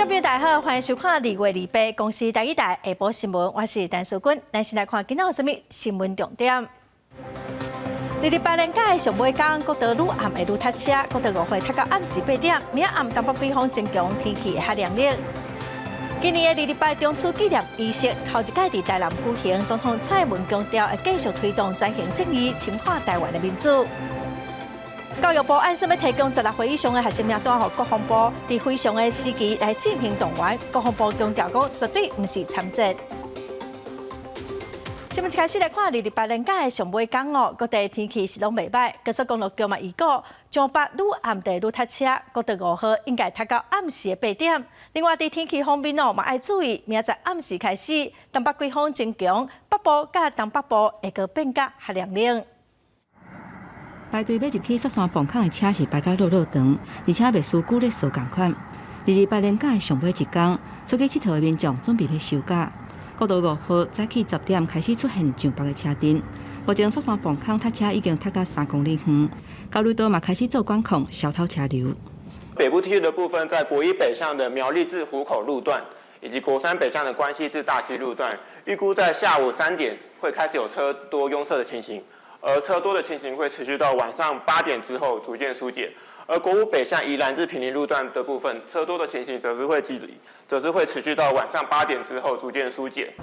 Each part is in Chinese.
小朋友大家好，欢迎收看2月28公司第一台下晡新闻，我是陈淑君。咱先来看今仔有啥物新闻重点。28连假的上尾天，国道愈暗会愈塞车，国道5会塞到暗时8点，明仔暗东北季风增强，天气会较凉冷。今年的28中秋纪念仪式头一届伫台南举行，总统蔡英文强调会继续推动专行正义，深化台湾的民主。教育部按说要提供16岁以上的学生名单予国防部，伫非常的时期来进行动员。国防部强调讲，绝对不是参战。新闻一开始来看28连假的上尾天哦，各地天气是拢袂歹，高速公路局嘛预告，江北愈暗地愈塞车，国道5号应该塞到暗时的8点。另外，伫天气方面哦，嘛爱注意，明仔载暗时开始，东北季风增强，北部甲东北部会个变甲较凉冷。排队要入去雪山磅空的车是排到落长，而且袂输旧历数共款。28连假的上尾一天，出去佚佗的民众准备要休假。国道5号早起10点开始出现上北的车阵，目前雪山磅空塞车已经塞到3公里远，高瑞道嘛开始做管控，消透车流。北部地区的部分，在国一北向的苗栗至湖口路段，以及国3北向的关西至大溪路段，预估在下午3点会开始有车多拥塞的情形，而车多的情形会持续到晚上8点之后逐渐疏解。而国5北向宜兰至坪林路段的部分，车多的情形则是会持续到晚上8点之后逐渐疏解。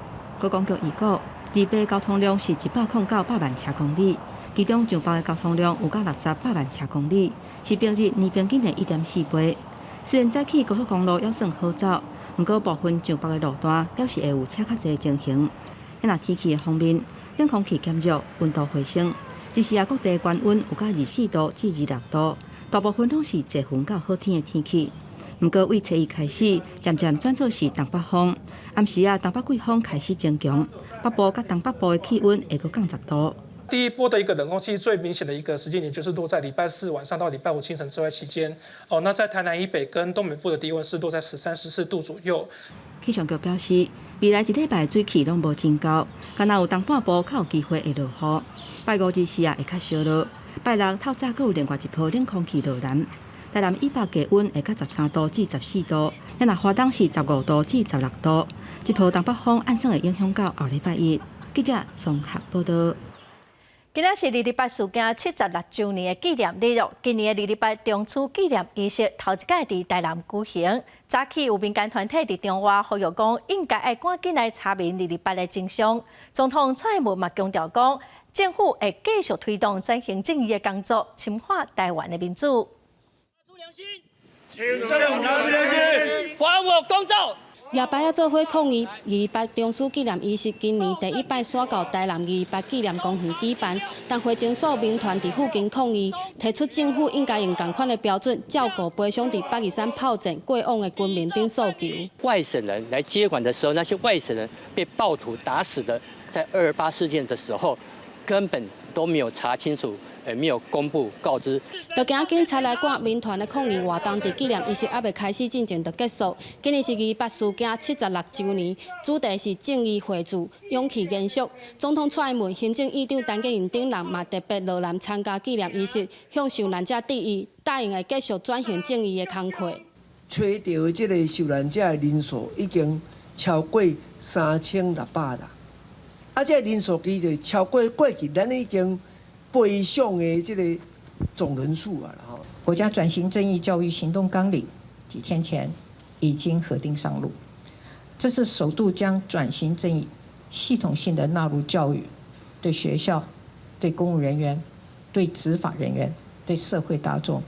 高公局预告，28交通量是109万车公里，其中上北的交通量有到68万车公里，是平日年平均的1.4倍。虽然早起高速公路还算好走，不过部分上北的路段表示会有车较侪情形。若天气的方面，冷空气减弱，温度回升，这时啊各地高温有到24度至26度。大部分拢是侪云到好天的天气，不过为初一开始，渐渐转做是东北风。暗时啊，东北季风开始增强，北部甲东北部的气温会降10度。第一波的一个冷空气最明显的一个时间点，就是落在礼拜4晚上到礼拜5清晨之外期间。那在台南以北跟东北部的低温是落在13、14度左右。气象局表示，未来一礼拜水气拢无增高，敢若有东半部较有机会会落雨。拜5日时啊会较少落。拜6透早阁有另外一波冷空气落南，台南以北低温会到13度至14度，若花东是15度至16度。这波东北风按算会影响到后礼拜1。记者综合报道。今仔是28事件76周年的纪念日哦。今年的28中秋纪念仪式头一届伫台南举行。早起有民间团体伫中外呼吁讲，应该爱赶紧来查明28的真相。总统蔡英文嘛强调讲，政府会继续推动专行正义的工作，深化台湾的民主。请正拿出良心，还我公道。夜排啊，做伙抗议28中秋纪念仪式今年第一摆选到台南28纪念公园举办，但会前所民团伫附近抗议，提出政府应该用同款的标准照顾悲伤伫823山炮战过往的军民等诉求。外省人来接管的时候，那些外省人被暴徒打死的，在228事件的时候，根本都没有查清楚。也没有公布告知，就今警察来赶民团的抗议活动，伫纪念仪式还未开始进行就结束。今年是28事件76周年，主题是正义回驻，勇气延续。总统蔡英文、行政院长陈建仁等人嘛特别落南参加纪念仪式，向受难者致意，答应会继续转型正义的工作。找到的这个受难者的人数已经超过3600人，啊，这人数其实超过过去咱已经。北上的这个总人数啊，国家转型正义教育行动纲领几天前已经核定上路，这是首度将转型正义系统性的纳入教育，对学校、对公务人员、对执法人员、对社会大众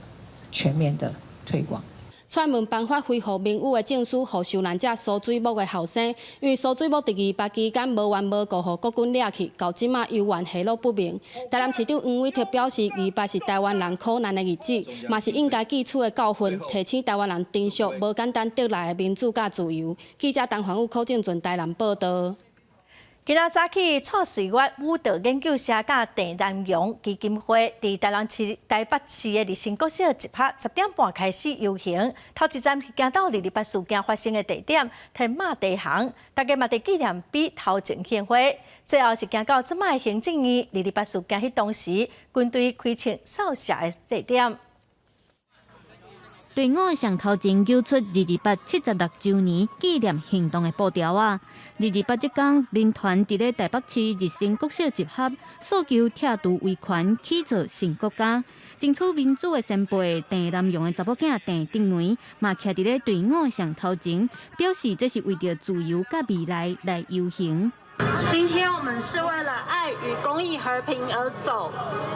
全面的推广。蔡英文颁发恢复名誉的证书，予受难者苏水木的后生，因为苏水木伫28期间无缘无故，予国军掠去，到即马犹原下落不明。台南市长黄伟哲表示，28是台湾人苦难的日子，嘛是应该记取的教训，提醒台湾人珍惜无简单得来的民主甲自由。记者陈环宇、柯正俊台南报道。今仔早起，蔡瑞月舞蹈研究社甲郑南荣基金会伫台北市的立新国小集合，10点半开始游行。头一站行到28事件发生的地点天马地行，大家嘛伫纪念碑头前献花。最后是行到即摆行政院28事件迄当时军队开枪扫射的地点。队伍上头前揪出228 76周年纪念行动的布条啊！228这天，民团伫咧台北市日新国小集合，诉求拆除威权，起造新国家，争取民主的先辈郑南榕的查某囝郑定梅，嘛徛伫咧队伍上头前，表示这是为着自由甲未来来游行。今天我们是为了爱与公益和平而走，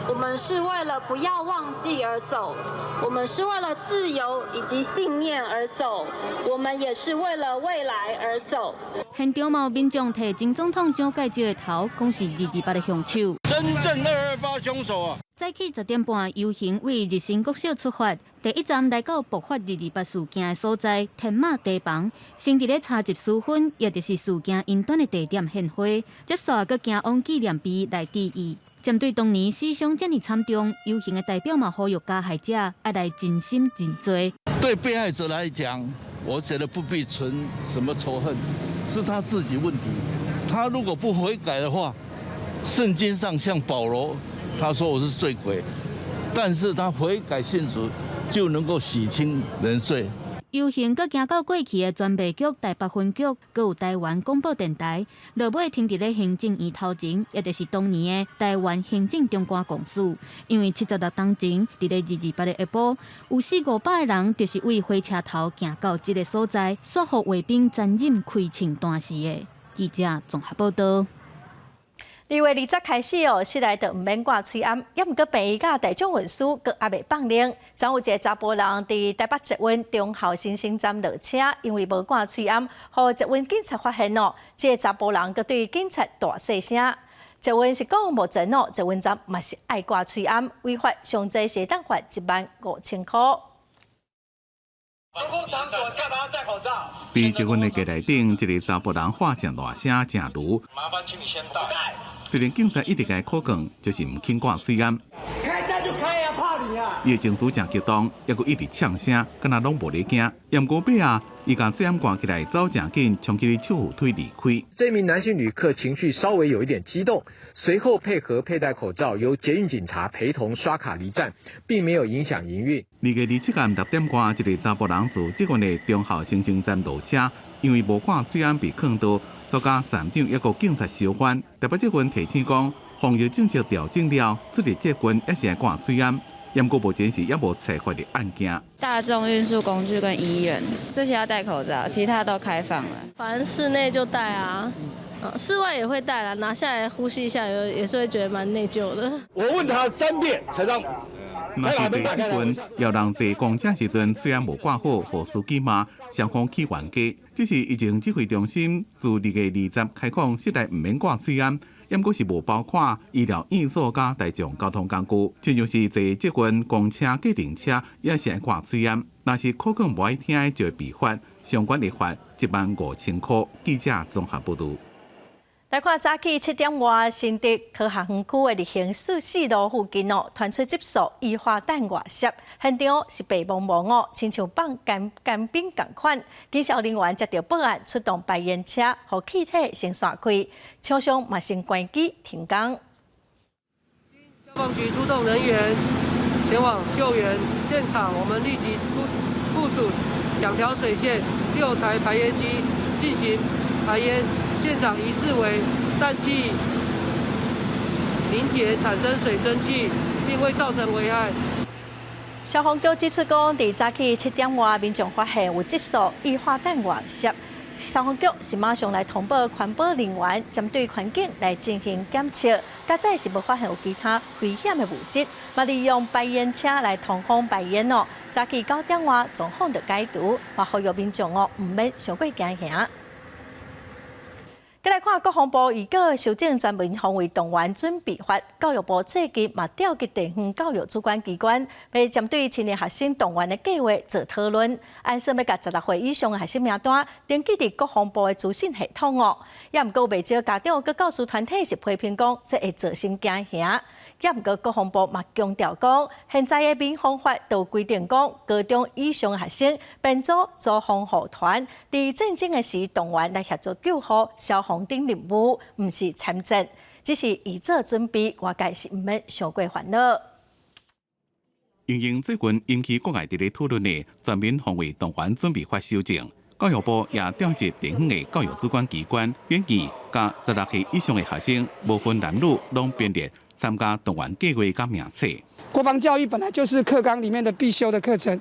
我们是为了不要忘记而走，我们是为了自由以及信念而走，我们也是为了未来而走。现场有民众摕前总统蒋介石的头，讲是228的凶手。真正228凶手啊！早起10点半游行为日新国小出发，第一站来到爆发228事件的所在天马地房，先伫咧茶集书分，也就是事件引端的地点献花，接续佫行往纪念碑来致意。针对当年死伤这么惨重，游行的代表嘛呼吁加害者要来真心认罪。对被害者来讲，我觉得不必存什么仇恨，是他自己问题。他如果不悔改的话，圣经上像保罗。他说我是罪鬼，但是他悔改信主，就能够洗清人罪。游行阁行到过去的专备局台北分局，阁有台湾广播电台，落尾停伫咧行政院头前，也就是当年的台湾行政长官公署。因为76当前，伫咧228的下晡，有400-500个人，就是为火车头行到这个所在，说服卫兵残忍开枪断死的。记者综合报道。2月20开始哦，室内就唔免挂喙罨，也毋过病医甲大众运输阁还未放冷。昨有一个查甫人伫台北捷运中校新生站落车，因为无挂喙罨，互捷运警察发现哦。这个查甫人阁对警察大细声。捷运是讲无真哦，捷运站嘛是爱挂喙罨，违法上最是当罚15000块。公共场所干嘛要戴口罩？伫捷运的街内顶，一个查甫人话正大声，正如。麻烦请你先戴。虽然警察一直甲口讲，就是唔肯挂喙罨。开单就开啊，怕你啊！伊的情绪真激动，抑阁一直呛声，敢若拢无咧惊。也毋过尾啊，伊将喙罨挂起来，走正紧，冲起手扶梯离开。这名男性旅客情绪稍微有一点激动，随后配合佩戴口罩，由捷运警察陪同刷卡离站，并没有影响营运。2月27日6点半，一个查甫人自捷运的中校新生站落车。因为无挂喙罨被坑到，遭甲站长抑个警察相反。台北捷运提醒讲，防疫政策调整了，出入捷运也是爱挂喙罨，不过目前是也无采发的案件。大众运输工具跟医院这些要戴口罩，其他都开放了。反正室内就戴啊，室外也会戴啦，拿下来呼吸一下，也是会觉得蛮内疚的。我问他3遍才让。若是坐捷运，要人坐公车时阵，虽然无挂好，互司机骂双方起冤家。只是疫情指挥中心自2月20开放室内唔免挂喙罨，不过是无包括医疗院所加大众交通工具，亲像是坐捷运、公车、计程车也是爱挂喙罨。若是口讲无爱听的，就会被罚，相关的罚15000块。记者综合报道。来看早起7点外，新竹科学园区的日行4路附近哦，传出急速易化弹外泄，现场是白茫茫哦，亲像放干冰共款。警消人员接到报案，出动排烟车，互气体先散开，厂商嘛先关机停工。消防局出动人员前往救援现场，我们立即部署2条水线、6台排烟机进行排烟。现场疑似为氮气凝结产生水蒸气，并未造成危害。消防局指出讲，伫早起7点外，民众发现有急速易化弹外泄，消防局是马上来通报环保人员，针对环境来进行检测。加再是无发现有其他危险的物质，嘛利用排烟车来通风排烟哦。早起9点外，状况就解除，嘛呼吁民众哦，唔免伤过惊吓。再来看国防部预告修正全民防卫动员准备法，教育部最近嘛调集地方教育主管机关，要针对青年学生动员的计划做讨论，按说要甲16岁以上的学生名单登记伫国防部的资讯系统哦。也毋过未少家长佮教师团体是批评讲，这会造成惊吓。也毋过国防部嘛强调讲，现在的民防法都规定讲，高中以上的学生编组防护团，伫战争的时动员来协助救护、消防等任务，毋是参战，只是以做准备，外界是毋免伤过烦恼。因应最近引起国外伫咧讨论的全面防卫动员准备法修正，教育部也调集地方的教育主管机关，建议甲16岁以上的学生，无分男女，拢编列参加动员计划甲名册。国防教育本来就是课纲里面的必修的课程，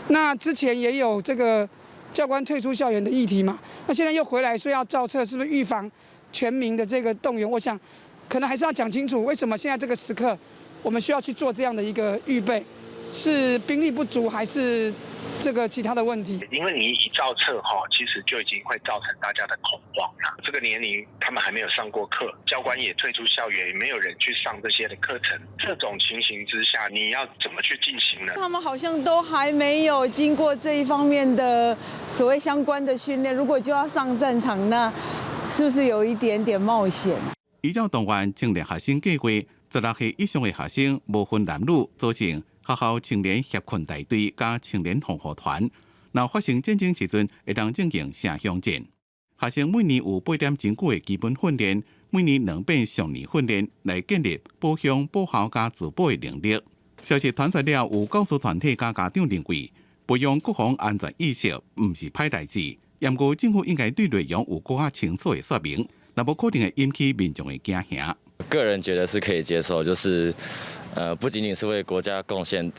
那之前也有这个教官退出校园的议题嘛，那现在又回来说要造册，是不是预防全民的这个动员？我想，可能还是要讲清楚，为什么现在这个时刻，我们需要去做这样的一个预备，是兵力不足还是这个其他的问题？因为你一造册其实就已经会造成大家的恐慌了。这个年龄他们还没有上过课，教官也退出校园，也没有人去上这些的课程。这种情形之下，你要怎么去进行呢？他们好像都还没有经过这一方面的所谓相关的训练，如果就要上战场，那是不是有一点点冒险？依照动员青年学生计划，16岁以上的学生无分男女，组成学校青年协困大队加青年防护团。若发生战争时阵，会当进行城乡战。学生每年有8点真久的基本训练，每年2遍上年训练，来建立保乡、保校加自保的能力。消息传出了，有教师团体加家长认为，培养国防安全意识毋是歹代志，不过政府应该对内容有更加清楚的说明，若无可能会引起民众的惊吓。个人觉得是可以接受，就是不仅仅是为国家贡献，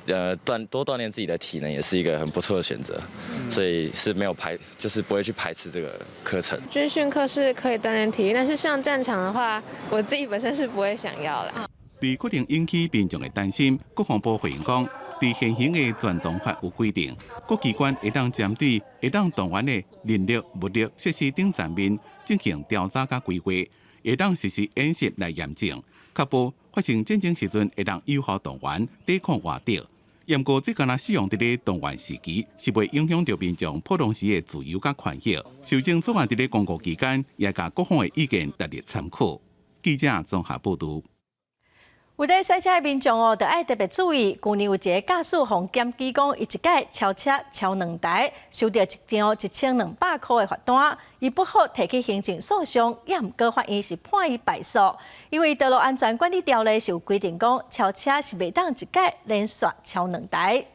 多锻炼自己的体能，也是一个很不错的选择。所以是没有就是不会去排斥这个课程。军训课是可以锻炼体力，但是上战场的话，我自己本身是不会想要的。对可能引起民众的担心，国防部回应讲，在现行的全动法有规定，各机关会当针对会当动员的人力、物力、设施等层面进行调查甲规划。会当实施演习来验证，确保发生战争时阵会当有效动员抵抗外敌。不过，这敢若使用伫咧动员时期，是袂影响到民众普通时的自由甲权益。修正草案伫咧公告期间，也甲各方的意见纳入参考。记者综合报道。有在赛车的民众就要特别注意，去年有一个驾驶防检机讲，伊一届超车超2台，收到一张1200块的罚单，伊不好提起行政诉讼，也毋过法院是判伊败诉，因为道路安全管理条例是有规定讲，超车是袂当一届连续超2台。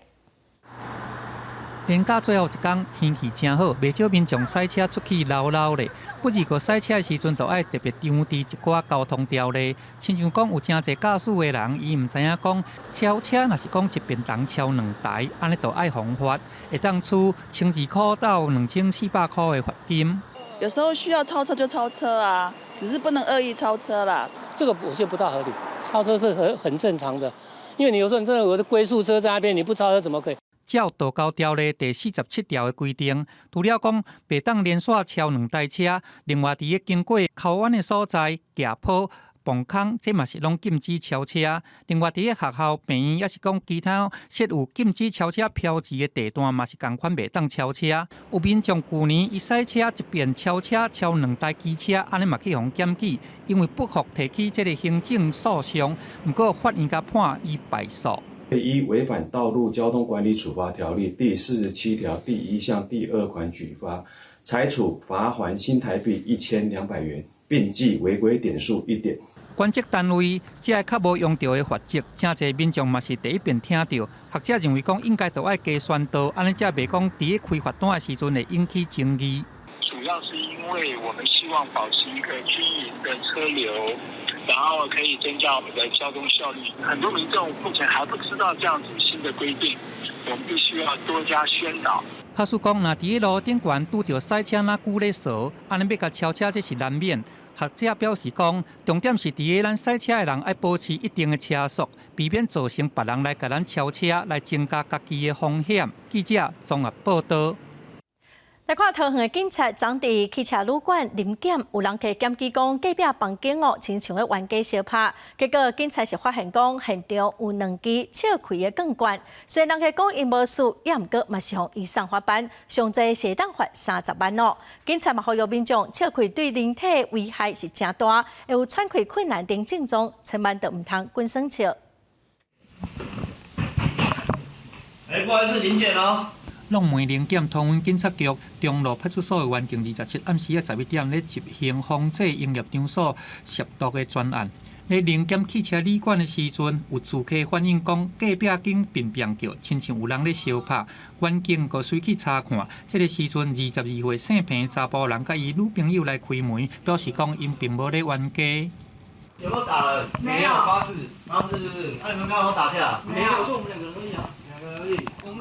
连假最后一天，天气真好，袂少民众赛车出去溜溜咧。不如个赛车的时阵，就爱特别张持一寡交通条例。亲像讲，有真侪驾驶的人，伊毋知影讲超车，若是讲一边当超2台，安尼就爱罚款，会当处1200块到2400块的罚金。有时候需要超车就超车啊，只是不能恶意超车啦。这个我觉得不大合理，超车是很正常的，因为你有时候你真的有的龟速车在那边，你不超车怎么可以？照道交条例第47条的规定，除了讲袂当连续超2台车，另外伫咧经过靠湾的所在、斜坡、磅空，这嘛是拢禁止超车。另外伫咧学校、病院，也是讲其他设有禁止超车标志的地段，嘛是同款袂当超车。有民众去年伊赛车一边超车超2台机车，安尼嘛去互检举，因为不服提起这个行政诉讼，不过法院甲判伊败诉。依违反道路交通管理处罚条例第47条第1项第2款举发，裁处罚锾新台币1200元，并记违规点数1点。管制单位只系较无用到的罚则，真侪民众嘛是第一遍听到。学者认为讲应该都爱加宣导，安尼才袂讲伫咧开罚单的时阵会引起争议。主要是因为我们希望保持一个均匀的车流。然后可以增加我们的交通效率。很多民众目前还不知道这样子新的规定，我们必须要多加宣导。假使讲，若伫咧路顶悬拄着赛车哪久咧扫，安尼要甲超车，这是难免。学者表示讲，重点是伫咧咱赛车的人爱保持一定的车速，避免造成别人来甲咱超车，来增加家己的风险。记者综合报道。来看桃园的警察昨伫汽车旅馆临检，有人去检举讲隔壁房间亲像咧冤家相拍，结果警察是发现讲现场有2支笑开的钢管，虽然人去讲因无事，也毋过嘛是向医生罚款，上侪是当罚30万哦。警察嘛呼吁民众笑开对人体危害是真大，会有喘气困难等症状，千万都毋通滚生笑。不好意思，临检哦。弄梅临检，桃园警察局中路派出所的员警27暗时11点咧执行防制营业场所涉毒的专案。咧临检汽车旅馆的时阵，有住客反映讲，隔壁间乒乒叫，亲像有人咧相拍。远景阁随去查看，这个时阵22岁姓平的查甫人甲伊女朋友来开门，表示讲因并无咧冤家。有没有打人？没有。发誓。那你们刚好打架？没有，就我们2个人而已啊。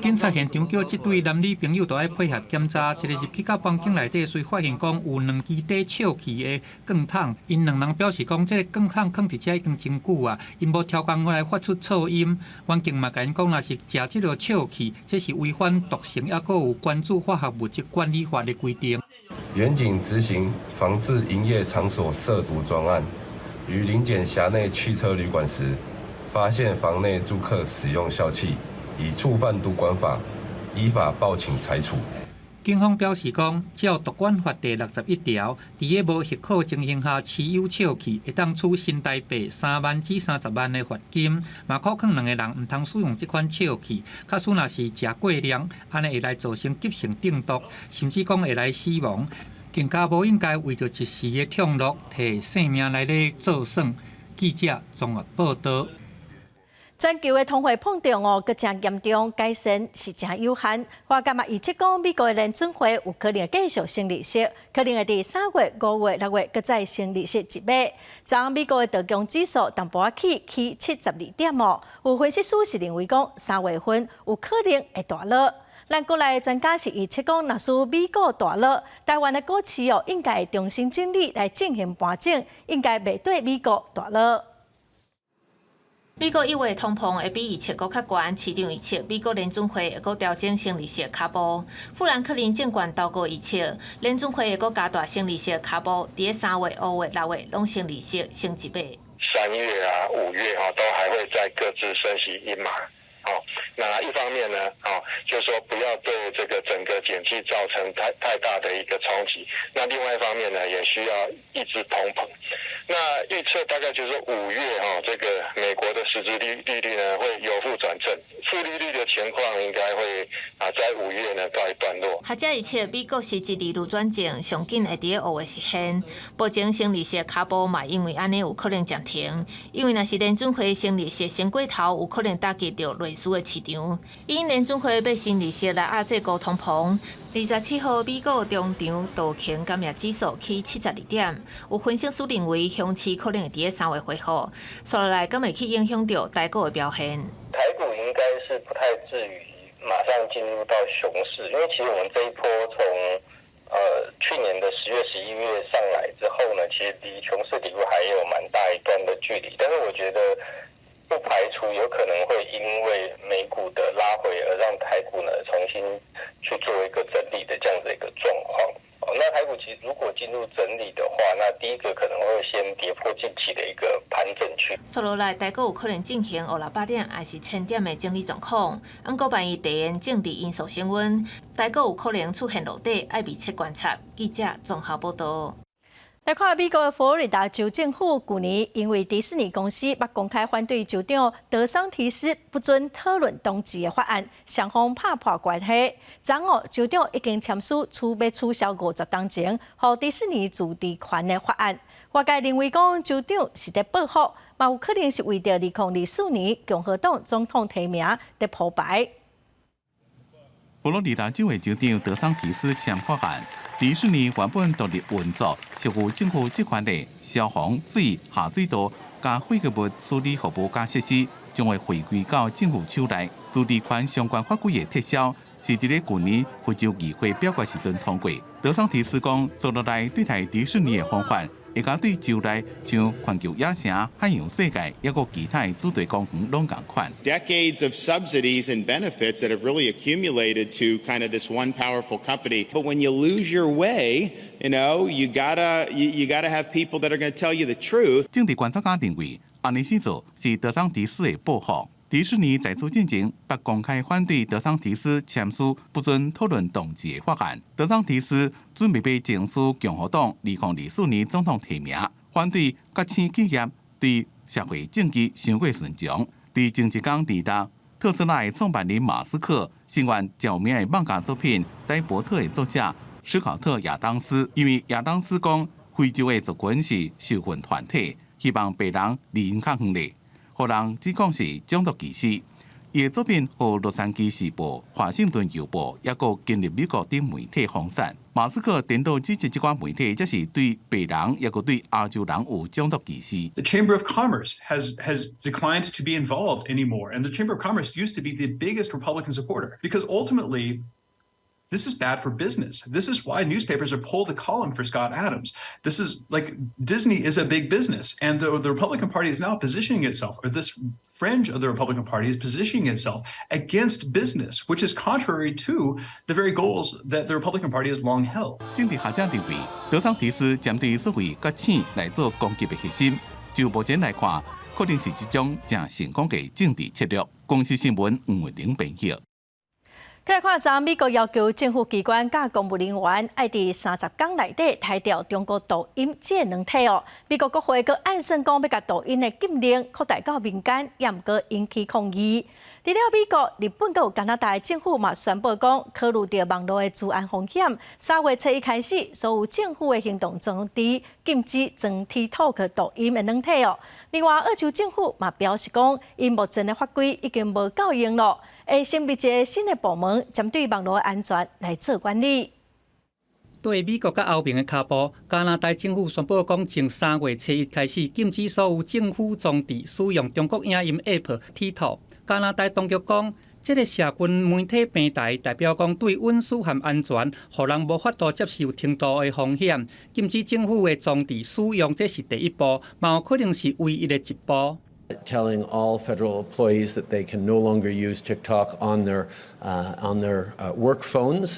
警察现场叫这对男女朋友都要配合检查，一个入去到房间内底，虽发现讲有2支底笑气的钢筒，因2人表示讲，这个钢筒放伫遮已经真久啊，因无超工来发出噪音。环境嘛，甲因讲，若是食这个笑气，这是违反毒性，还佫有关注化学物质管理法的规定。远景执行防治营业场所涉毒专案，于临检辖内汽车旅馆时，发现房内住客使用笑气。已触犯毒管法，依法报请裁处。警方表示讲，照毒管法第61条，伫个无许可情形下持有笑气，会当处新台币3万至30万的罚金，嘛可劝2个人唔通使用这款笑气。假使若是食过量，安尼会来造成急性中毒，甚至讲会来死亡。更加无应该为着一时的享乐，摕性命来咧作算。记者综合报道。全球的通货膨胀佫真严重，改善是真有限。外界嘛预测讲，美国的联准会有可能继续升利息，可能会伫3月、5月、6月佫再升利息1码。昨美国的道琼指数淡薄仔起72.5，有分析师是认为讲3月份有可能会大落。咱国内专家是预测讲，若是美国大落，台湾的股市应该会重新整理来进行盘整，应该袂对美国大落。美国1月通膨会比预测阁较悬，市场预测美国联准会会阁调整升利息脚步。富兰克林证券投顾预测，联准会会阁加大升利息脚步，伫个3月、5月、6月拢升利息升1码。3月啊、5月都还会再各自升息1码。那一方面呢，就是说不要对这个整个景气造成太大的一个冲击。那另外一方面呢，也需要抑制通膨。那预测大概就是说5月这个美国的实质利率呢会由负转正，负利率的情况应该会在5月呢告一段落。学者预测美国实质利率转正上紧会伫个5月实现，目前升利息脚步嘛，因为安尼有可能暂停，因为若是联准会升利息升过头，有可能打击到类似的市场。因联准会要升利息来压制高通膨。27号，美国中场道琼工业指数起72点，有分析师认为，熊市可能会伫个3月恢复，接下来敢会去影响到台股的表现。台股应该是不太至于马上进入到熊市，因为其实我们这一波从去年的10月、11月上来之后呢，其实离熊市底部还有蛮大一段的距离，但是我觉得不排除有可能会因为美股的拉回而让台股呢重新去做一个整理的这样的一个状况。那台股其实如果进入整理的话，那第一个可能会先跌破近期的一个盘整区。接落来，台股有可能进行568点还是1000点的整理状况。不过，万一地缘政治因素升温，台股有可能出现落底，要密切观察。记者综合报道。来看美国的佛罗里达州政府，去年因为迪士尼公司捌公开反对州长德桑提斯不准讨论冬季的法案，双方拍破关系。昨午，州长已经签署要取消50当前予迪士尼自治权的法案。外界认为讲州长是在报复，嘛有可能是为着2024年共和党总统提名在铺排。佛罗里达州的州长德桑提斯签法案。迪士尼原本独立运作，属于政府职权的消防、水、下水道加废弃物处理服务加设施，将会回归到政府手内。自治权相关法规的撤销，是一个去年非洲议会表决时阵通过。德桑提斯讲，接落来对待迪士尼的方法，会甲对州内像环球影城、海洋世界，抑个其他主题公园拢共款。Decades of subsidies and benefits that have really accumulated to kind of this one powerful company. But when you lose your way, you know, you gotta have people that are going to tell you the truth. 政治观察家认为，安尼时做是德桑提斯的报复。迪士尼在此进前，捌公开反对德桑提斯签署不准讨论冬季的法案。德桑提斯准备被竞选共和党2024年总统提名，反对甲青企业对社会政绩伤过顺从。伫前一天日达，特斯拉的创办人马斯克声援著名的漫画作品《戴伯特》的作者史考特·亚当斯，因为亚当斯讲非洲的族群是受训团体。希望别人离因较远咧，互人指控是种族歧视。伊的作品和洛杉矶时报、华盛顿邮报，也个进入美国等媒体封杀。马斯克颠倒指责这款媒体，则是对白人也个对亚洲人有种族歧视。The Chamber of Commerce has declined to be involved anymore, and the Chamber of Commerce used to be the biggest Republican supporter because ultimately, this is bad for business. This is why newspapers are pulled to column for Scott Adams. This is like Disney is a big business, and the Republican Party is now positioning itself, or this fringe of the Republican Party is positioning itself against business, which is contrary to the very goals that the Republican Party has long held. 政治学者认为，德桑提斯针对社会甲钱来做攻击的核心，就目前来看，可能是一种正成功的政治策略。公司新闻黄伟玲编译。再来看，昨美国要求政府机关甲公务人员要伫30天内底汰掉中国抖音这软体哦。美国国会阁暗算讲要甲抖音的禁令扩大到民间，也毋过引起抗议。除了美国、日本，阁有加拿大政府嘛宣布讲，考虑到网络的治安风险，3月7日开始，所有政府的行动重点禁止装 TikTok 抖音的软体哦。另外，澳洲政府嘛表示讲，因目前的法规已经无够用咯，会成立一个新的部门，针对网络安全来做管理。对美国甲欧盟的脚步，加拿大政府宣布讲，从3月7日开始，禁止所有政府装置使用中国影音 App TikTok。加拿大当局讲，这个社群媒体平台代表讲对隐私和安全，互人无法度接受程度的风险。禁止政府的装置使用，这是第一步，嘛有可能是唯一的一步。Telling all federal employees that they can no longer use TikTok on their work phones.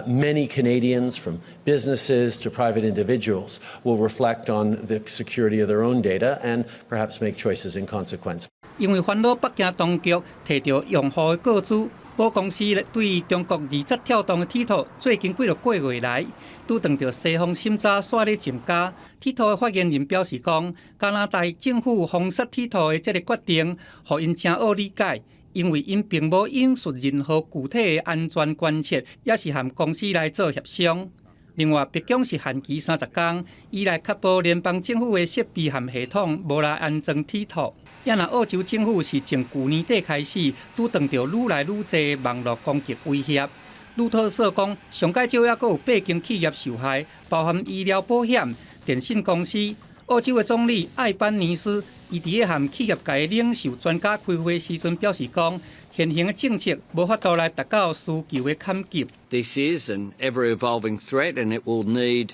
Many Canadians, from businesses to private individuals, will reflect on the security of their own data and perhaps make choices in consequence. 因为烦恼北京当局摕到用户的个资，某公司对中国字节跳动的 TikTok 最近几个月来，拄碰到西方审查煞咧增加。TikTok 的发言人表示讲，加拿大政府封杀 TikTok 的这个决定，互因真好理解，因为因并无引述任何具体的安全关切，也是和公司来做协商。另外，北京是限期30天，以来确保联邦政府的设备和系统无来安装 TikTok。也若澳洲政府是从去年底开始，拄碰到愈来愈侪网络攻击威胁。路透社讲，上届少也阁有8间企业受害，包含医疗保险、电信公司。澳洲的总理艾班尼斯，伊伫咧和企业界领袖专家开会时阵表示讲，现行的政策无法度来达到需求的坎级。This is an ever-evolving threat, and it will need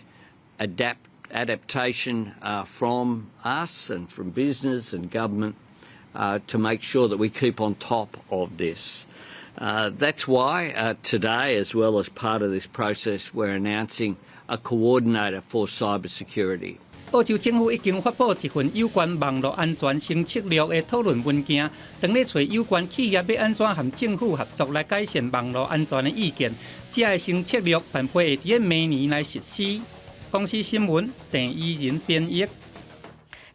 adaptation from us and from business and government to make sure that we keep on top of this. That's why today, as well as part of this process, we're announcing a coordinator for cybersecurity. 澳洲政府已经发布一份有关网络安全新策略的讨论文件，等咧找有关企业要安怎和政府合作来改善网络安全的意见。这个新策略办法会伫明年来实施。公司新闻郑依仁编译。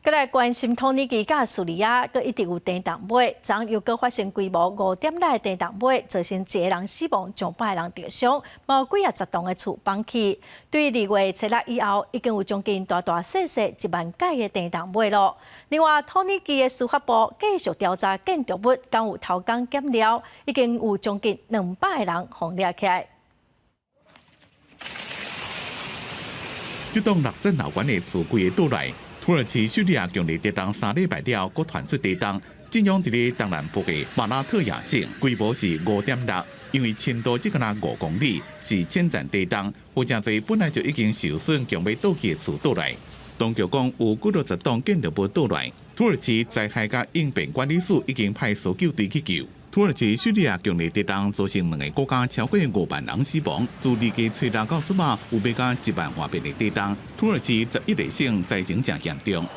再来关心托尼基甲叙利亚，阁一直有电动尾，昨又阁发生规模5点内电动尾，造成1个人死亡，上百人受伤，嘛有几10栋的厝崩起。对2月7日以后，已经有将近大小小1万架的电动尾咯。另外，托尼基的司法部继续调查建筑物敢有偷工减料，已经有将近200个人被抓起来。这栋60楼高的厝柜的倒来。土耳其叙利亚强烈地震3礼拜了，搁传出地震，震央伫咧东南部的马拉特亚省，规模是5.6，因为深度只敢若5公里，是浅层地震，有真侪本来就已经受损、强要倒去的厝倒来。当局讲有60栋建筑物倒来，土耳其灾害甲应变管理署已经派搜救队去救。土耳其叙利亚强烈地震造成2个国家超过5万人死亡，自2月初6到即马有要甲1万外遍的地震。土耳其11个省灾情真严重，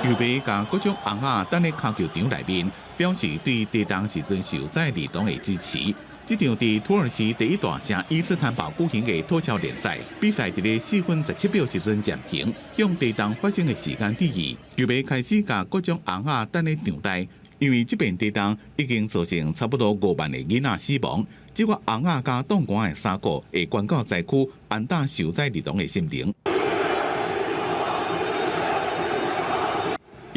又要甲各种红仔等咧骹球场内面，表示对地震时阵受灾儿童的支持。这场伫土耳其第一大城伊斯坦堡举行的脱球联赛，比赛伫咧4分17秒时阵暂停，向地震发生的时间致意，又要开始甲各种红仔等咧场内。因为这边地震已经造成差不多5万的囡仔死亡，这个红仔加冻寒的3个会关到灾区，安打受灾儿童的心灵。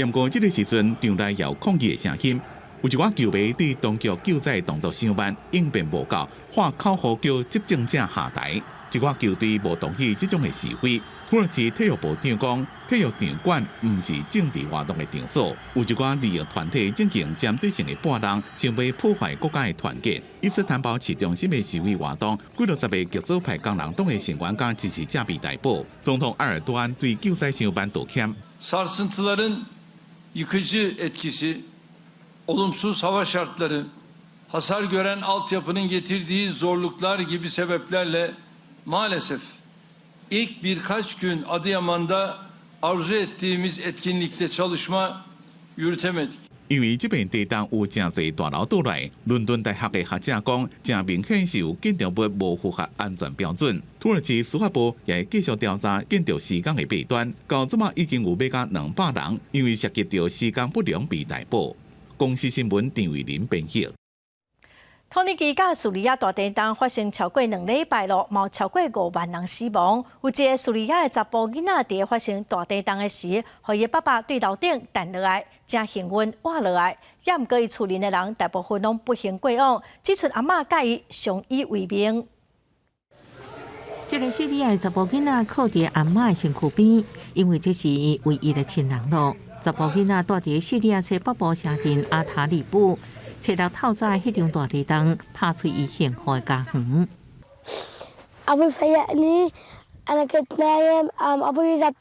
不过这个时阵，场内有抗议的声音，有一寡球迷对当局救灾动作相慢，应变无够，喊口号叫执政者下台。一寡球队无同意这种的示威。土耳其体育部长讲，体育场馆毋是政治活动的场所，有一寡利益团体进行针对性的霸凌，想要破坏国家的团结。以此担保市中心的示威活动，几60个极左派工人党的成员甲支持者被逮捕。总统埃尔多安对救灾相办道歉。Sarsıntıların yıkıcı etkisi, olumsuz hava şartları, hasar gören altyapının getirdiği zorluklar gibi sebeplerle maalesef İlk birkaç gün Adıyaman'da arzu ettiğimiz etkinlikte çalışma yürütemedik. 因为这边地动有真侪大楼倒来，伦敦大学的学者讲，真明显是有建筑物无符合安全标准。土耳其司法部也继续调查建筑施工的弊端，到即马已经有要甲200人因为涉及到施工不良被逮捕。公司新闻张伟林编译。土耳其甲叙利亚大地震发生超过2礼拜了，有超过5万人死亡。有一个叙利亚的查甫囡仔伫发生大地震的时，和伊爸爸对楼顶弹落来，真幸运活落来。也毋过伊厝里的人大部分拢不幸过往，只剩阿嬷甲伊相依为命。这个叙利亚的查甫囡仔靠伫阿嬷的身躯边，因为这是伊唯一的亲人咯。查甫囡仔住伫叙利亚西北部城镇阿塔里布。找到透早迄场大地震，拍出伊幸福的家园。أبوي فيقني أنا كنت نايم أبوي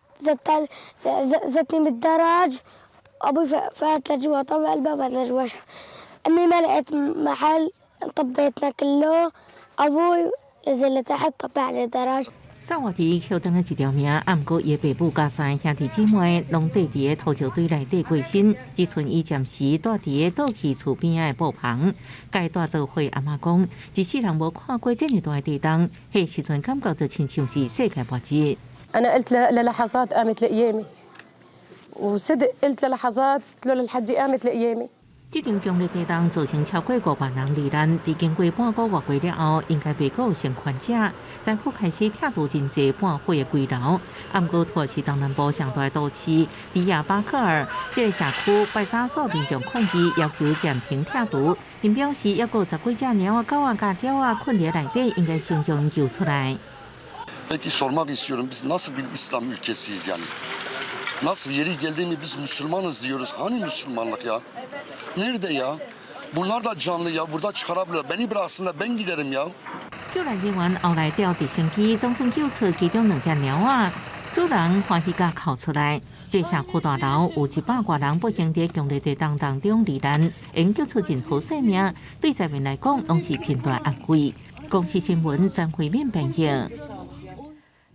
زتني بالدرج أبوي فات لجوا طبق الباب لجوا أمي ما لقيت محل طبيتنا كله أبوي نزل لتحت طبق على الدرج 生活伫桥墩的一条命，啊，毋过伊的爸母甲3个兄弟姊妹拢缀伫个土石堆内底过身，只剩伊暂时住伫个倒去厝边仔的布棚。甲大做伙阿嬷讲，一世人无看过这么大的地震，迄时阵感觉就亲像是世界末日。أنا قلت للحظات قامت لقيامي وصدق قلت للحظات لولا الحج قامت لقيامي。这场强烈地震造成超过5万人罹难，伫经过半个月过了后，应该袂阁有生还者。政府开始拆除真侪半毁的规楼。啊，毋过土耳其东南部上大的都市迪亚巴克尔，这个社区拜三所民众抗议，要求暂停拆除，并表示还阁有10几只猫狗甲鸟困伫内底，应该先将因救出来。Peki sormak istiyorum, biz nasıl bir İslam ülkesiyiz yani? Nasıl yeri geldi mi biz Müslümanız diyoruz. Hani Müslümanlık ya? Nerede ya? Bunlar da canlı ya. Burada çıkarabilir. Beni bıraksın da ben giderim ya. 救援人员后来调直升机总算救出其中2只猫仔，主人欢喜甲哭出来。这社区大楼有100多人不幸在强烈地震当中罹难，因救出任何生命，对在民来讲拢是真大安慰。公司新闻张惠敏编译。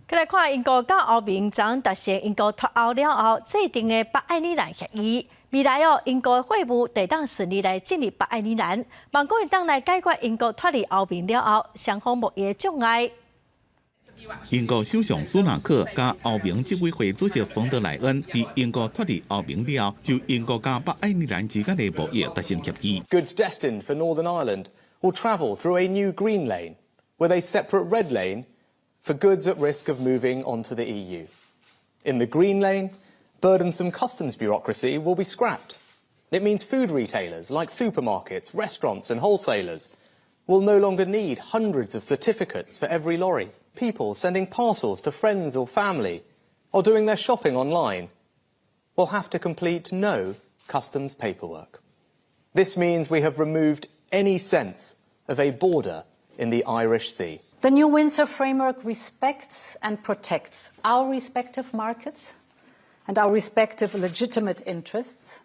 再来看英国甲欧盟将达成英国脱欧了后制定的北爱尔兰协议。未来英国的会务得当顺利来进入北爱尔兰，望讲会当来解决英国脱离欧盟了后双方贸易的障碍。英国首相苏纳克甲欧盟执委会主席冯德莱恩伫英国脱离欧盟了后，就英国甲北爱尔兰之间的贸易达成协议。Goods destined for Northern Ireland will travel through a new green lane, with a separate red lane for goods at risk of moving onto the EU. In the green lane, burdensome customs bureaucracy will be scrapped. It means food retailers like supermarkets, restaurants and wholesalers will no longer need hundreds of certificates for every lorry. People sending parcels to friends or family or doing their shopping online will have to complete no customs paperwork. This means we have removed any sense of a border in the Irish Sea. The new Windsor framework respects and protects our respective markets and our respective legitimate interests.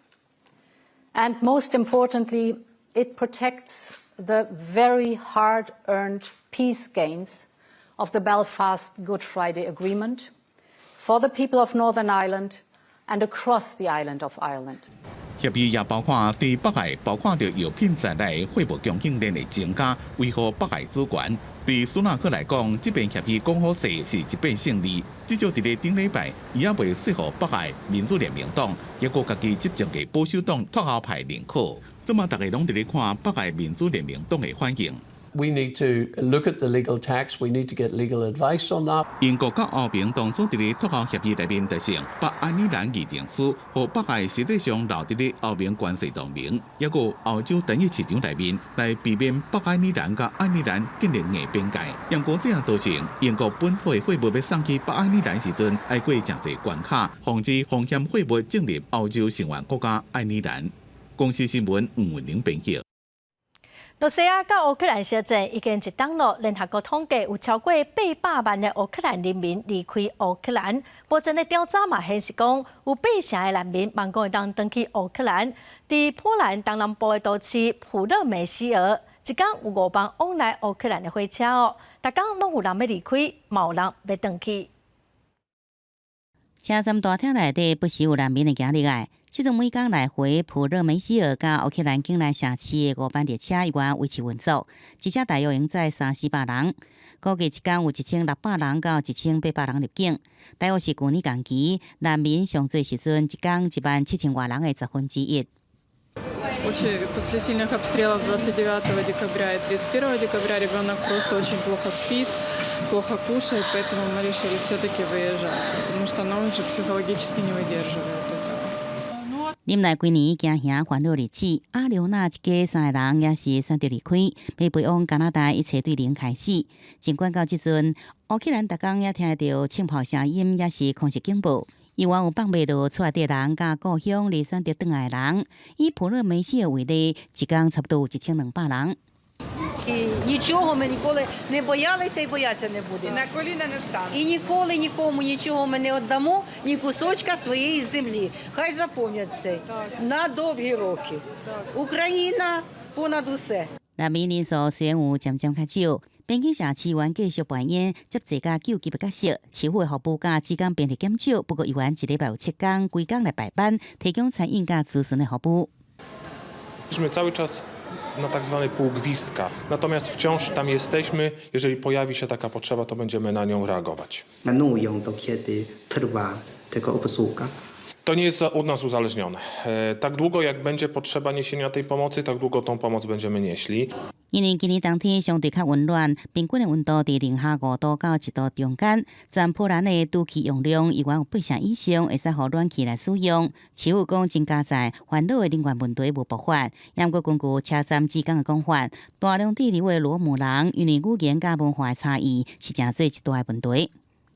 And most importantly, it protects the very hard-earned peace gains of the Belfast Good Friday Agreement for the people of Northern Ireland and across the island of Ireland. 协议也包括对北海包括着药品在内的货物供应链的增加，维护北海主权。对苏纳克来讲，这边协议讲好势是一笔胜利。至少伫个顶礼拜，伊也未说服北海民主联盟党，也个家己执政的保守党脱欧派认可。这么大家拢伫咧看北海民主联盟党的反应。We need to look at the legal text. We need to get legal advice on that. 英国甲欧盟当初伫咧脱欧协议内面达成北爱尔兰议定书，和北爱实际上留伫咧欧盟关系同盟，也有欧洲单一市场内面来避免北爱尔兰甲爱尔兰建立硬边界。不过这样造成英国本土的货物要送去北爱尔兰时阵，要过真侪关卡，防止风险货物进入欧洲成员国家爱尔兰。公司新闻黄文玲编辑。罗西亚甲乌克兰小镇已经一档落，联合国统计有超过800万的乌克兰人民离开乌克兰。目前的调查嘛显示讲，有8成的难民望讲会当回去乌克兰。伫波兰东南部的都市普勒梅希尔，一天有5班往来乌克兰的火车哦，逐天拢有人要离开，嘛有人要回去。车站大厅内底不时有难民的行入来。这种每天来回普勒梅希尔甲乌克兰境内城市的5班列车依然维持运作，一车大约应载300-400人，估计一天有1600人到1800人入境。大约是去年同期难民上侪时阵一天17000多人的1/10。После сильных обстрелов 29 декабря и 31 декабря ребенок просто очень плохо спит, плохо кушает, поэтому мы решили все-таки выезжать, потому что она уже психологически не выдерживает этого. 林内几年惊吓烦恼日子，阿刘娜一家3个人也是选择离开，要飞往加拿大，一切对零开始。尽管到即阵，乌克兰逐天也听到枪炮声音，也是空袭警报。以往有放袂落厝内底人，甲故乡离选择转来的人，以普勒梅希尔为例，一天差不多1200人。Нічого ми ніколи не боялися і боятися не будемо. На коліна не станемо. І ніколи нікому нічого ми не віддамо, ні кусочка своєї землі. Хай запам'ятають це на довгі роки. Україна понад усе. 难民人数虽然有渐渐较少，边境社市员继续扮演接济甲救急的角色，市府的服务甲之间便利减少，不过议员一礼拜有7天，规工来排班，提供餐饮甲咨询的服务。Jesteśmy cały czas na tak zwanej półgwizdka. Natomiast wciąż tam jesteśmy. Jeżeli pojawi się taka potrzeba, to będziemy na nią reagować. To nie jest od nas uzależnione. Tak długo jak będzie potrzeba niesienia tej pomocy, tak długo tą pomoc będziemy nieśli. 因为今年冬天相对较温暖，平均的温度伫零下5度到1度中间。占波兰的都气用量依然有8成以上，会使互暖气来使用。市府讲增加在烦恼的能源问题无爆发，也过根据车站职工的讲法，大量滞留的罗姆人因为语言甲文化的差异，是真做一大的问题。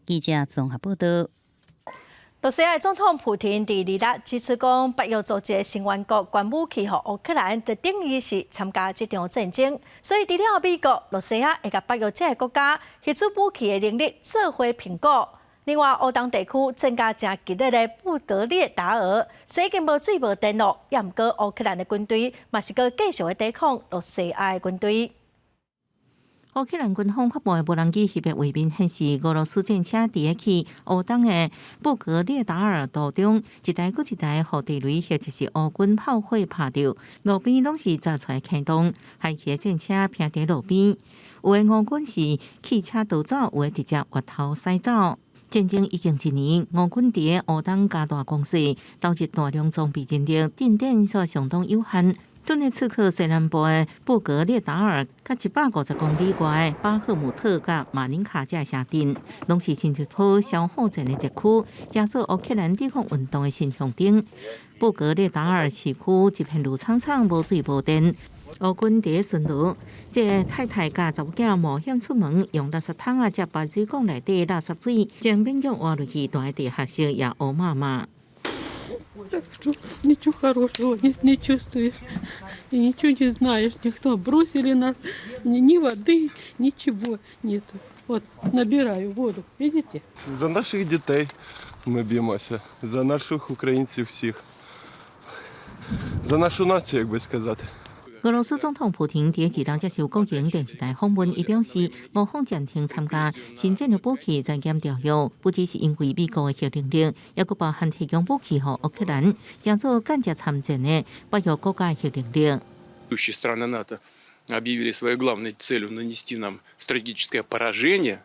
记者综合报道。罗西亚总统普廷伫2日指出讲，北约组织的成员国关武器予乌克兰，就等于是参加这场战争。所以，除了美国、罗西亚会甲北约这个国家协助武器的能力做伙评估。另外，欧东地区增加正激烈的布格列达尔，虽已经无水无电了，也毋过乌克兰的军队嘛是搁继续的抵抗罗西亚的军队。乌克兰军方发布的无人机翕的画面显示，俄罗斯战车伫咧去乌东的布格列达尔途中，一台搁一台火地雷，或者是乌军炮火拍到，路边拢是炸出来坑洞，害去战车平伫路边。有的乌军是汽车逃走，有的直接越头驶走。战争已经1年，乌军伫咧乌东加大攻势，导致大量装备阵地，进展所相当有限。顿涅茨克西南部的布格列达尔，甲150公里外的巴赫姆特甲马林卡这城镇，拢是新一波消耗战的一区，加做乌克兰抵抗运动的新象征。布格列达尔市区一片绿苍苍，无水无电。乌军伫咧巡逻，这个太太甲查某囝冒险出门，用垃圾桶啊、接排水管内底垃圾水，将民众挖入去，住在地下室也乌麻麻。Ничего хорошего не чувствуешь и ничего не знаешь. Никто бросили нас, ни воды, ничего нету. Вот набираю воду, видите? За наших дітей ми б'ємося, за наших українців всіх, за нашу націю, як би сказати. 俄罗斯总统普廷伫2日接受国营电视台访问，伊表示，俄方暂停参加新战略武器在检条约，不只是因为美国的核能力，也佫包含提供武器予乌克兰，将做间接参战的北约国家核能力。Ведущие страны НАТО объявили своей главной целью нанести нам стратегическое поражение,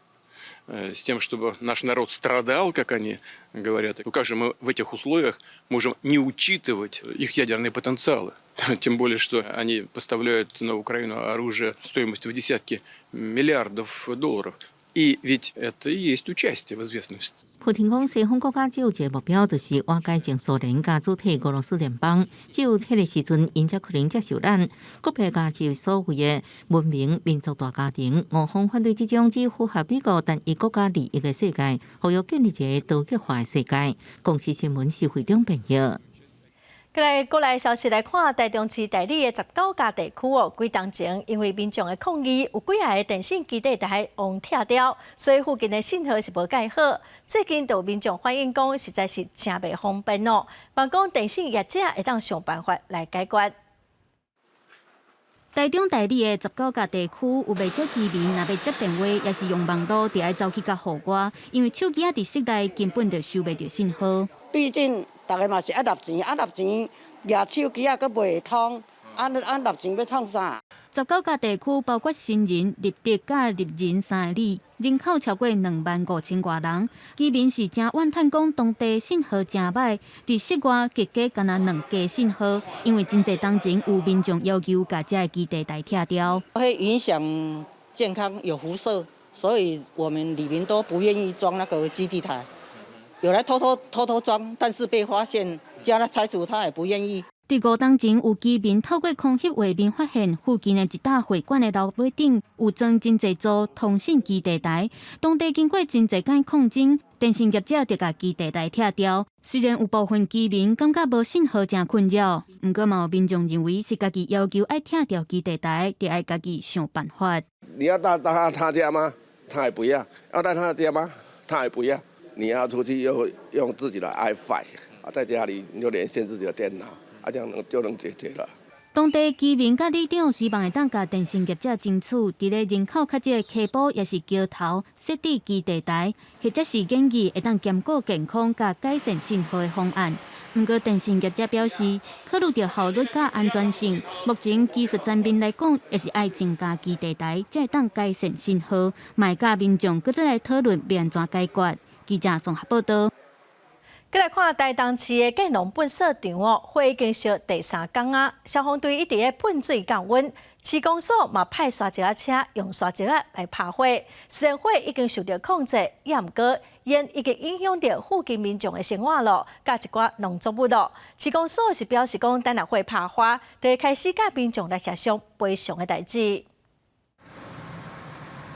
с тем, чтобы наш народ страдал, как они говорят. Как же мы в этих условиях можем не учитывать их ядерные потенциалы? Тем более, что они поставляют на Украину оружие стоимостью в десятки миллиардов долларов. И ведь это и есть участие в известности. 普廷讲，西方国家只有一个目标，就是瓦解前苏联甲主体俄罗斯联邦。只有迄个时阵，因才可能接受咱国别家是所谓的文明民族大家庭。我方反对这种只符合美国单一国家利益的世界，互要建立一个多极化的世界。公司新闻是会中朋友。过来消息来看，台中市台里的19家地区几当前因为民众的抗议，有几下的电信基地台往拆掉，所以附近的信号是无盖好。最近就有民众反映讲，实在是真袂方便哦。望讲电信业者会当想办法来解决。台中台里的19家地区有未接居民，若要接电话，也是用网络，就爱走去甲户外，因为手机啊伫室内根本就收袂到信号。毕竟大家嘛是爱纳钱，纳钱举手机啊，阁袂通，纳钱要创啥？19家地区包括新人、立德甲立仁3个里，人口超过25000多人。居民是真怨叹讲当地信号真歹，伫室外结果敢若2家信号，因为真侪当前有民众要求甲这基地台拆掉，会影响健康，有辐射，所以我们里民都不愿意装那个基地台。有来偷偷装，但是被发现，叫他拆除他也不愿意。伫5当前，有居民透过空翕画面发现，附近的一大会馆的楼尾顶有装真侪座通讯基地台。当地经过真侪间抗争，电信业者就甲基地台拆掉。虽然有部分居民感觉无信号真困扰，不过嘛有民众认为是家己要求爱拆掉基地台，就爱家己想办法。你要到他家吗？他也不要。要到他家吗？他也不要。你要出去又用自己的 iPhone 在家里你就连线自己的电脑，这样就能解决了。当地居民甲里长希望会当甲电信业者争取，伫咧人口较济的溪埔也是桥头设置基地台，或者是建议会当兼顾健康甲改善信号的方案。不过电信业者表示，考虑到效率甲安全性，目前技术层面来讲，也是爱增加基地台，才会当改善信号。卖甲民众搁再来讨论要安怎解决。记者综合报道。再来看台东市的建农喷射场火已经烧第3天啊，消防队一直咧喷水降温，市公所嘛派沙石车用沙石来拍火。虽然火已经受到控制，也毋过烟已经影响到附近民众的生活咯，甲一寡农作物咯。市公所是表示讲，等若火拍花，就会开始甲民众来协商赔偿的代志。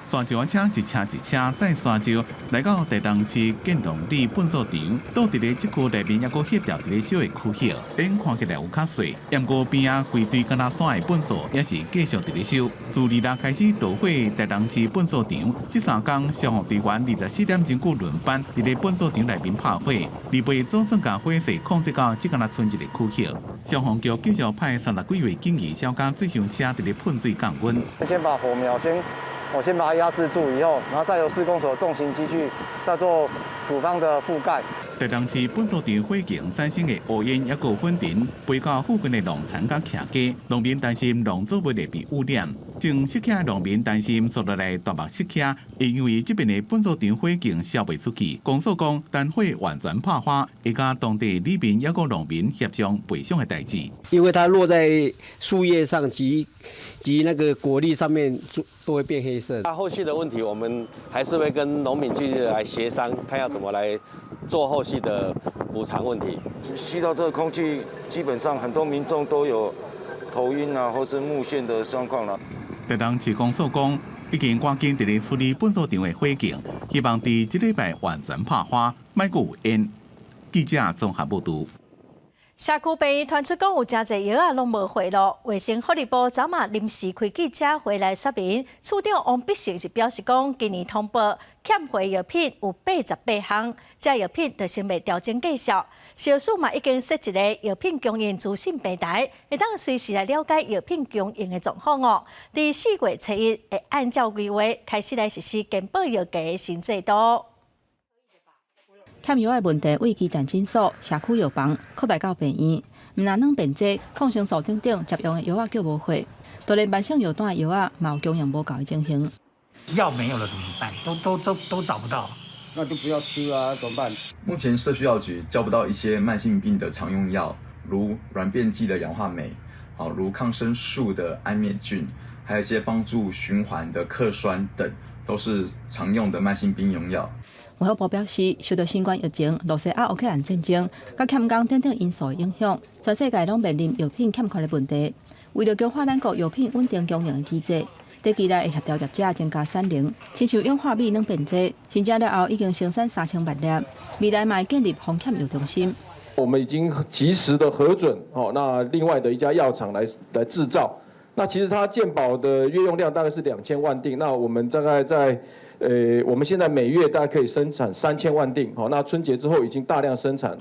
沙石车一车一车载沙石来到台东市建农里喷射场，倒伫咧即区内面，还阁翕着伫咧小的区域，边看起来有较细，不过边仔规堆敢若山的喷射也是继续伫咧烧。自2日开始导火台东市喷射场，这3天消防队员24点钟久轮班伫咧喷射场内面拍火，二倍总算将火势控制到只敢若剩一个区域。消防局继续派30几位警员小甲水上车伫咧喷水降温。先把火苗我先把它压制住，以后，然后再由施工所重型机具再做土方的覆盖。台东市喷射场火警产生的乌烟也有粉尘，飞到附近的农田甲徛家，农民担心农作物会被污染。正失客的农民担心所落来大目失客，因为这边的喷射场火警烧袂出去。公所讲，等火完全拍花，会甲当地里民也个农民协商赔偿的代志。因为它落在树叶上及那个果粒上面，都会变黑色。那后续的问题，我们还是会跟农民继续来协商，看要怎么来做后续的补偿问题。吸到这个空气，基本上很多民众都有头晕啊，或是目眩的状况了。台东市公所讲，已经赶紧伫咧处理喷射场的火警，希望伫这礼拜完全拍花，莫阁有烟。记者综合报道。社区病院传出讲有真侪药啊，拢无回咯。卫生福利部昨晚临时开记者会来说明，处长王必胜是表示讲，今年通报欠回药品有88项，这药品就先未调整计数。小署嘛已经设一个药品供应资讯平台，会当随时来了解药品供应的状况哦。伫4月初1会按照规划开始来实施健保药价的新制度。欠药的问题为基层诊所、社区药房扩大到病院，毋但软便剂、抗生素等接用的药啊叫无货，就连慢性药单的药啊，嘛有供应无够的情形。药没有了怎么办？都找不到。那就不要吃啊，怎么办？目前社区药局交不到一些慢性病的常用药，如软便剂的氧化镁、好，如抗生素的安眠菌，还有一些帮助循环的克酸等，都是常用的慢性病用药。卫福部表示，受到新冠疫情、罗西亚乌克兰战争、甲欠工等等因素影响，全世界拢面临药品欠缺的问题。为了强化咱国药品稳定供应的机制，短期内会协调业者增加产能，亲像氧化铋、软便剂，申请了后已经生产3000万粒，未来嘛建立风险药中心。我们已经及时的核准，那另外的一家药厂来制造。那其实它健保的约用量大概是2000万锭，那我们大概在我们现在每月大概可以生产3000万锭，那春节之后已经大量生产。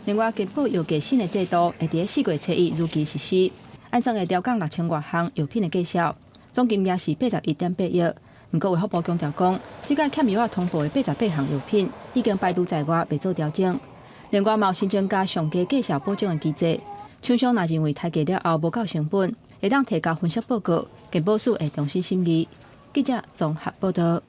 另外，健保又给新的制度会伫4月初1如期实施，按算会调降6000多项药品的计销，总金额是81.8亿。不过，卫福部强调讲，这个欠药通报的88项药品已经排除在外，未做调整。另外，有新增加上加计销保证的机制，厂商若认为抬价了后无够成本，会当提交分析报告，健保署会重新审理。记者综合报道。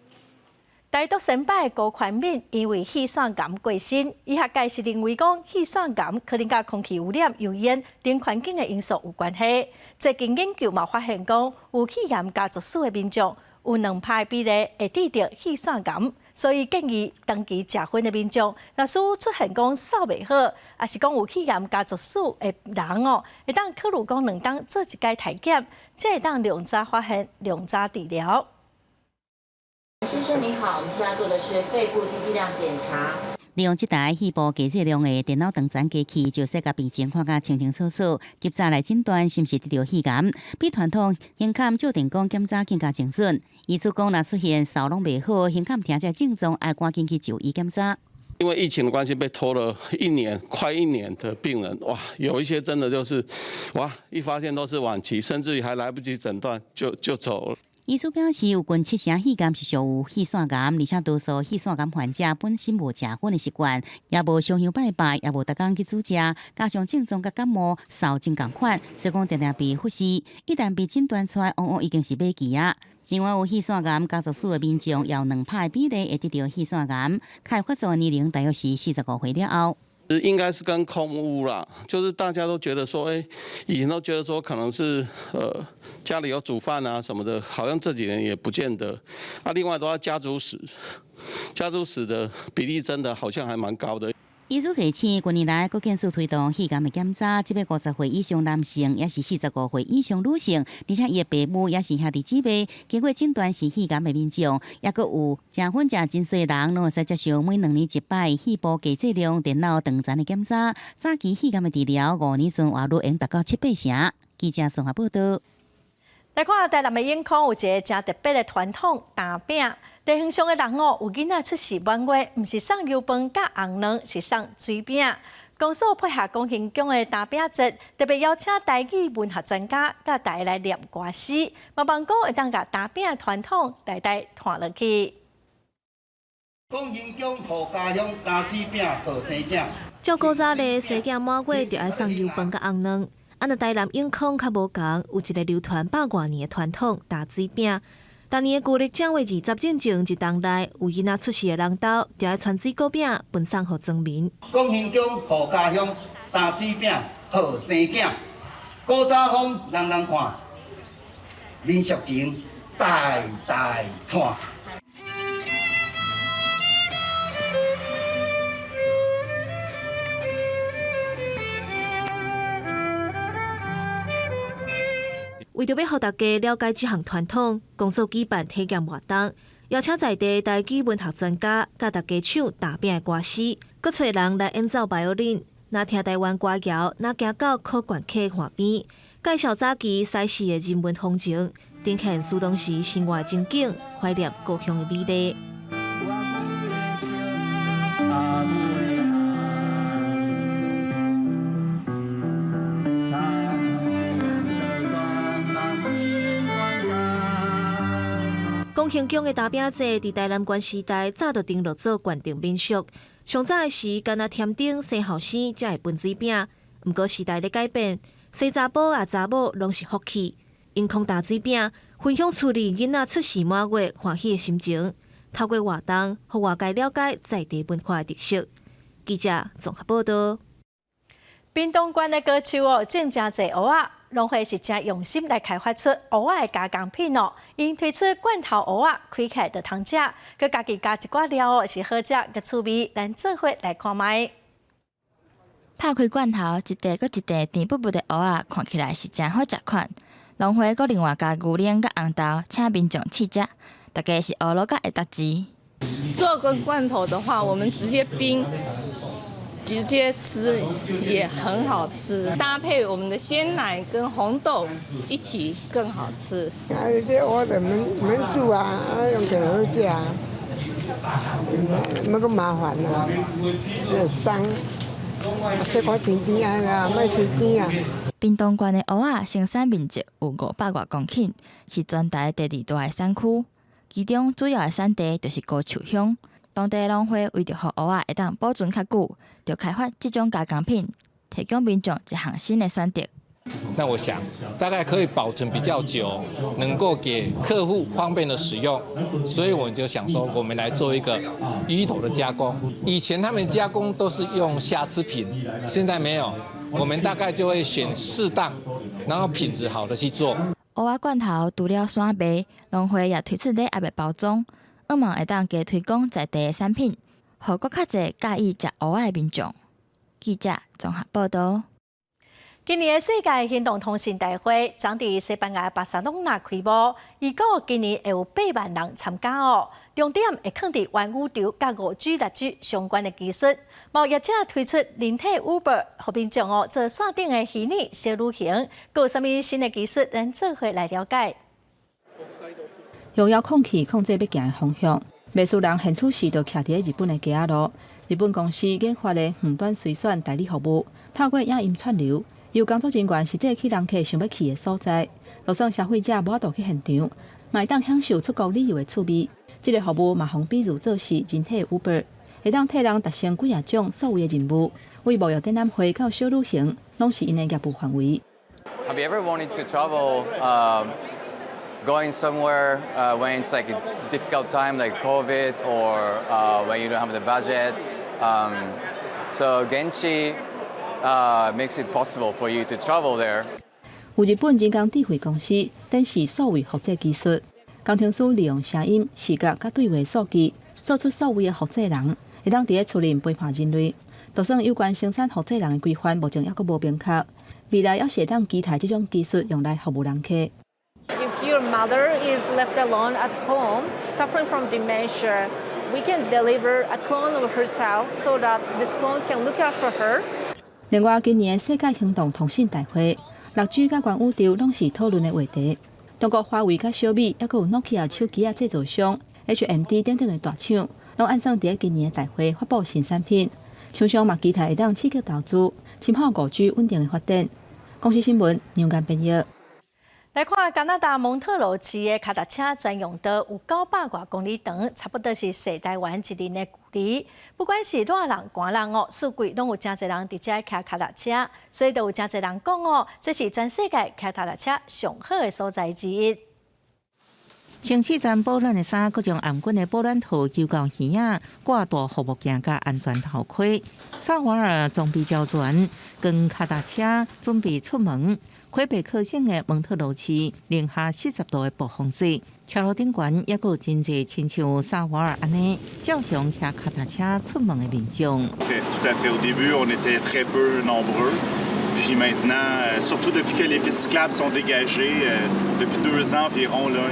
台东新北高宽敏因为气酸感过身，医学界是认为讲气酸感可能甲空气污染、油烟等环境的因素有关系。最近研究嘛发现讲，有气癌家族史的民众有2%比例会得到气酸感，所以建议长期食薰的民众，若是出现讲扫袂好，也是讲有气癌家族史的人哦，会当考虑讲2当做一届体检，才会当量早发现、量早治疗。先生你好，我们现在做的是肺部低剂量检查。利用这台细部低剂量的电脑断层机器，就使甲病情看甲清清楚楚，及早来诊断是毋是得到肺癌，比传统胸坎照电光检查更加精准。医师讲，若出现扫拢袂好，胸坎听起来症状，要赶紧去就医检查。因为疫情的关系，被拖了快一年的病人，哇，有一些真的就是哇，一发现都是晚期，甚至于还来不及诊断就走了。医师表示，有近70%肺癌是属有气酸癌，而且多数气酸癌患者本身无食薰的习惯，也无烧香拜拜，也无逐工去煮食，加上症状甲感冒、扫真共款，所以讲定定被忽视。一旦被诊断出来，往往已经是末期啊。另外，有气酸癌家族史的民众，也有2%的比例会得到气酸癌，开发作的年龄大约是45岁了后。应该是跟空污啦，就是大家都觉得说，以前都觉得说可能是家里有煮饭啊什么的，好像这几年也不见得。另外都要家族史的比例真的好像还蛮高的。医师提醒，近年来，国健署推动肺癌的检查，150岁以上男性，也是45岁以上女性，而且伊的父母也是兄弟姊妹，经过诊断是肺癌的民众，也佫有食薰食真细的人，拢会使接受每2年1摆肺部低剂量电脑断层的检查，早期肺癌的治疗5年存活率应达到7-8成。记者综合报道。来看台南的永康有一个真特别的传统打饼，地方上的人哦，有囡仔出世满月，唔是送油饭甲红卵，是送水饼。公所配合高雄宫的打饼节，特别邀请台语文学专家甲大家来念歌诗，希望讲会当甲打饼的传统代代传落去。高雄宫护家乡打水饼贺生囝。照古早咧，生囝满月就爱送油饭甲红卵。咱台南永康较无共，有一个流传100多年的传统打水饼。当年的旧历正月20正前一冬内，有囡仔出世的人家，就爱传水果饼分送给庄民。高雄宫护家乡打水饼贺生囝，古早风人人看，民俗情代代传。为着要让大家了解这项传统，公所举办体验活动，邀请在地台语文学专家，甲大家唱打饼的歌诗，搁找人来演奏violin，若听台湾歌谣，若行到考卷课岸边，介绍早期西市的人文风情，展现苏当时生活情景，怀念故乡的美丽。高雄宫的打饼节，伫台南县时代早就登录做县定民俗。上早的时，干那添丁生后生才会分水饼。毋过时代咧改变，生查甫也查某拢是福气。因空打水饼，分享处理囡仔出世满月欢喜的心情。透过活动，互外界了解在地文化的特色。记者综合报道。屏东县的高树哦，种真侪蚵仔。农会是真用心来开发出蚵仔的加工品哦，因推出罐头蚵仔，开起来就通食，佮家己加一寡料哦，是好食佮趣味，咱做伙来看卖。拍开罐头，一块搁一块甜不不的蚵仔，看起来是真好食款。农会搁另外加牛奶佮红豆，请民众试食，大家是学落甲会答字。做个罐头的话，我们直接冰。直接吃也很好吃，搭配我们的鲜奶跟红豆一起更好吃。这我哋免煮啊，用起来好食啊，冇咁麻烦啊，生，食块甜甜啊，莫吃甜啊。屏东县的蚵仔生产面积有500多公顷，是全台第2大的产区，其中主要的产地就是高树乡。当地农会为着让蚵仔会当保存较久，就开发这种加工品，提供民众一项新的选择。那我想，大概可以保存比较久，能够给客户方便的使用，所以我们就想说，我们来做一个鱼头的加工。以前他们加工都是用瑕疵品，现在没有，我们大概就会选适当，然后品质好的去做。蚵仔罐头除了散卖，农会也推出礼盒的包装。希望会当加推广在地的产品，互更较侪介意食蚵仔的民众。记者综合报道。今年的世界行动通信大会将伫西班牙巴塞隆纳开幕，预估今年会有8万人参加哦。重点会放伫元宇宙甲5G、6G 相关的技术。贸易者推出人体 Uber， 互民众哦做线顶的虚拟小旅行，佫有啥物新的技术，咱做伙来了解。用遥控器控制要行的方向，卖书人现处时就徛伫日本的街仔路。日本公司研发的远端随选代理服务，透过影音串流，由工作人员实际去人客想要去的所在，就算消费者无法度去现场，嘛会当享受出国旅游的趣味。这个服务嘛，方比如做是人体 Uber， 会当替人达成几种所有的任务，为沐浴展览会到小旅行，拢是因的业务范围。Have you ever wanted to travel? Going somewhere when it's like a difficult time like COVID or when you don't have the budget. So Genchi makes it possible for you to travel there. 有日本人工智慧公司展示数位复制技术，工程师利用声音、视觉甲对话数据，做出数位的复制人，会当伫咧处理陪伴人类。就算有关生产复制人的规范目前还阁无明确，未来也是会当期待这种技术用来服务人客。If your mother is left alone at home, suffering from dementia, we can deliver a clone of herself so that this clone can look out for her. 另外，今年的世界行动通信大会，6G 甲元宇宙拢是讨论的话题。中国华为甲小米，还有 Nokia 手机制造商 HMD 等等的大厂，拢按算伫今年的大会发布新产品。厂商嘛期待会当刺激投资，深化5G 稳定的发展。公司新闻杨间编译。来看加拿大蒙特娄市的脚踏车专用道有900多公里长，差不多是西台湾一年的距离。不管是热人、寒人哦，四季拢有真侪人伫遮骑脚踏车，所以就有真侪人讲哦，这是全世界骑脚踏车上好的所在之一。城市站保暖的衫，佮将颔棍的保暖套揪到耳仔，挂大护目镜甲安全头盔。萨瓦尔装备较全，跟脚踏车准备出门。魁北克省的蒙特娄市零下40度的暴风雪，车路顶悬也有真侪亲像萨瓦尔安尼照常骑脚踏车出门的民众。Tout à fait. Au début, on était très peu nombreux. Puis maintenant, surtout depuis que les pistes cyclables sont dégagées, depuis 2 ans environ, là,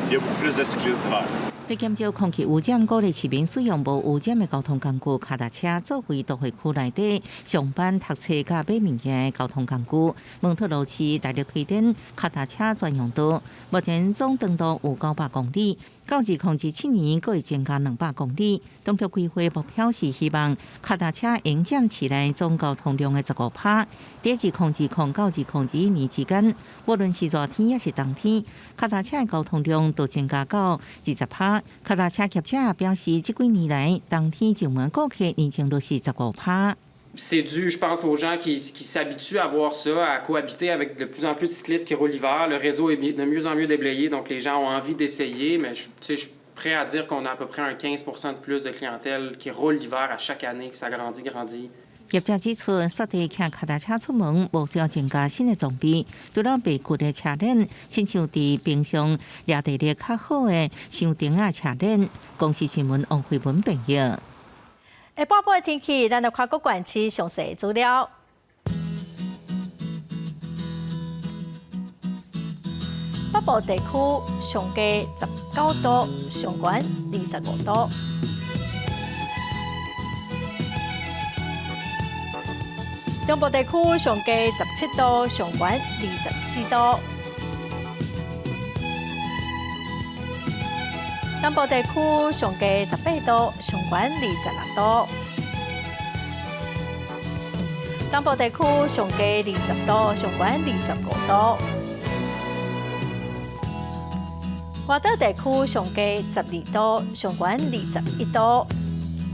il y a beaucoup plus de cyclistes d'hiver. 为减少空气污染，鼓励市民使用无污染的交通工具脚踏车作为都会区内底上班、读册、甲买物件的交通工具。蒙特娄市大力推展脚踏车专用道，目前总长度有900公里，到2017年佫会增加200公里。当局规划目标是希望脚踏车应占市内总交通量的15%。在2020到2021年之间，无论是热天也是冬天，脚踏车的交通量都增加到20%。脚踏车业者表示，这几年来冬天上门顾客年增率是15%。C'est dû, je pense, aux gens qui s'habituent à voir ça, à cohabiter avec de plus en plus de cyclistes qui roulent l'hiver. Le réseau est de mieux en mieux déblayé, donc les gens ont envie d'essayer, mais je suis prêt à dire qu'on a à peu près un 15% de plus de clientèle qui roule l'hiver à chaque année, que ça grandit. 业者指出，雪地骑脚踏车出门无需要增加新的装备，除了备旧的车链，亲像伫冰箱抓地力较好的箱顶啊车链。公司新闻王慧文报道。下半晡的天气，咱来看各县市详细资料。北部地区上低19度，上悬25度。中部地区上低17度，上悬24度。南部地区上低18度，上悬26度。东部地区上低20度，上悬25度。华岛地区上低12度，上悬21度。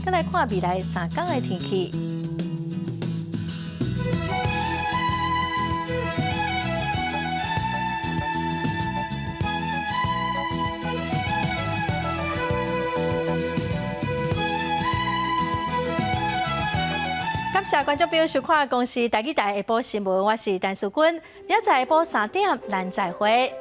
再来看未来3天的天气。感谢观众朋友收看《公视台语台下晡新闻》，我是陈淑君，明仔载下晡3点，咱再会。